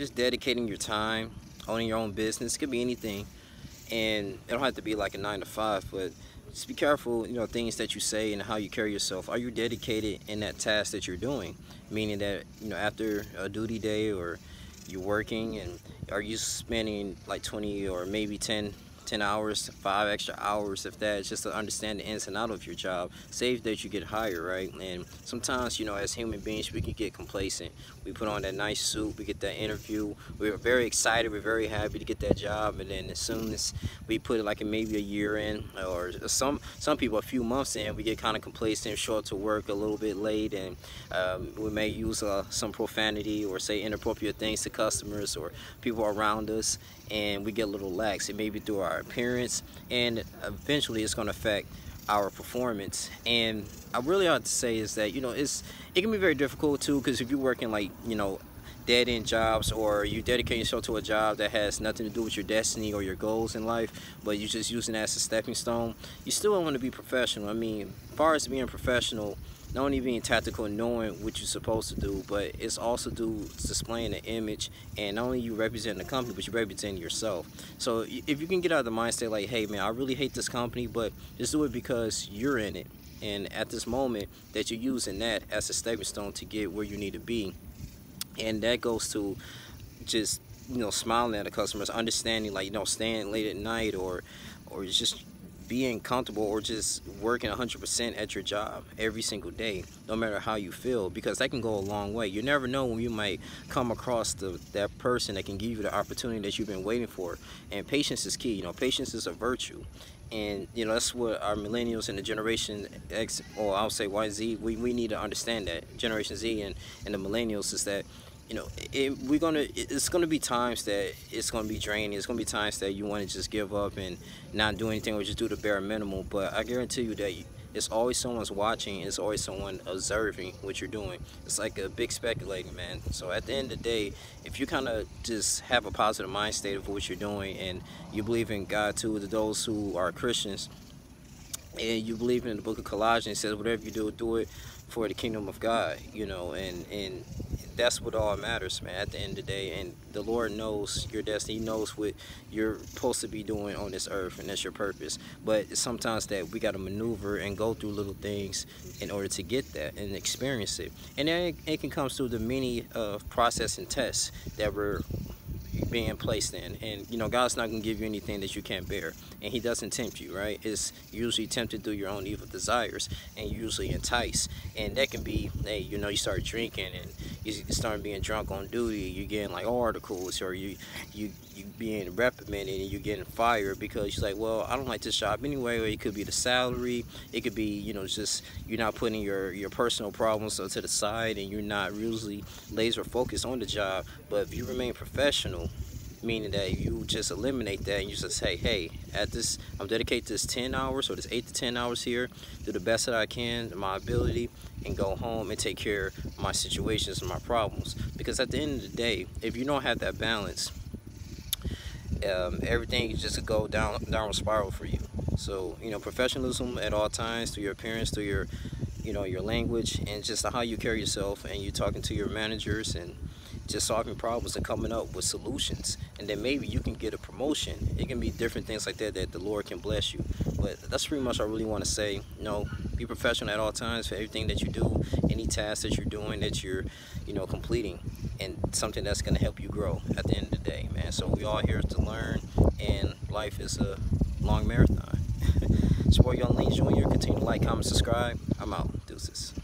just dedicating your time, owning your own business. It could be anything, and it don't have to be like a 9 to 5, but just be careful, things that you say and how you carry yourself. Are you dedicated in that task that you're doing? Meaning that, after a duty day or you're working, and are you spending like 20 or maybe 10 hours, 5 extra hours, if that, just to understand the ins and out of your job, save that you get hired, right? And sometimes, as human beings, we can get complacent. We put on that nice suit, we get that interview, we're very excited, we're very happy to get that job, and then as soon as we put it like maybe a year in, or some people a few months in, we get kind of complacent, show up to work a little bit late, and we may use some profanity or say inappropriate things to customers or people around us, and we get a little lax. It may be through our appearance, and eventually it's going to affect our performance. And I really ought to say is that it can be very difficult too, because if you're working like dead-end jobs, or you dedicate yourself to a job that has nothing to do with your destiny or your goals in life, but you're just using it as a stepping stone, you still want to be professional. I mean, as far as being professional, not only being tactical and knowing what you're supposed to do, but it's also displaying the image, and not only you representing the company, but you representing yourself. So if you can get out of the mindset like, hey man, I really hate this company, but just do it because you're in it, and at this moment that you're using that as a stepping stone to get where you need to be. And that goes to just smiling at the customers, understanding, like staying late at night, or just being comfortable, or just working 100% at your job every single day, no matter how you feel, because that can go a long way. You never know when you might come across that person that can give you the opportunity that you've been waiting for. And patience is key. Patience is a virtue. And that's what our millennials and the Generation X, or I'll say YZ, we need to understand that. Generation Z and the millennials is that it's gonna be times that it's gonna be draining. It's gonna be times that you want to just give up and not do anything, or just do the bare minimum. But I guarantee you that it's always someone's watching. It's always someone observing what you're doing. It's like a big speculating, man. So at the end of the day, if you kind of just have a positive mind state of what you're doing, and you believe in God too, to those who are Christians, and you believe in the book of Colossians, it says whatever you do it for the kingdom of God, and that's what all matters, man, at the end of the day. And the Lord knows your destiny. He knows what you're supposed to be doing on this earth, and that's your purpose. But sometimes that we got to maneuver and go through little things in order to get that and experience it. And then it can come through the many process and tests that we're being placed in. And God's not going to give you anything that you can't bear, and He doesn't tempt you, right? It's usually tempted through your own evil desires, and usually entice. And that can be, hey, you start drinking, and you start being drunk on duty, you're getting like articles, or you being reprimanded, and you're getting fired because you're like, well, I don't like this job anyway. Or it could be the salary, it could be just you're not putting your personal problems to the side, and you're not really laser focused on the job. But if you remain professional, meaning that you just eliminate that, and you just say, hey, I'm dedicated to this 10 hours or this 8 to 10 hours here, do the best that I can, my ability, and go home and take care of my situations and my problems. Because at the end of the day, if you don't have that balance, everything is just a go downward spiral for you. So professionalism at all times, through your appearance, through your your language, and just how you carry yourself, and you talking to your managers, and just solving problems and coming up with solutions. And then maybe you can get a promotion. It can be different things like that the Lord can bless you. But that's pretty much what I really want to say. Be professional at all times for everything that you do, any task that you're doing, that you're completing, and something that's going to help you grow at the end of the day, man. So we all here to learn, and life is a long marathon. It's your boy Young Lean Jr. Continue to like, comment, subscribe. I'm out. Deuces.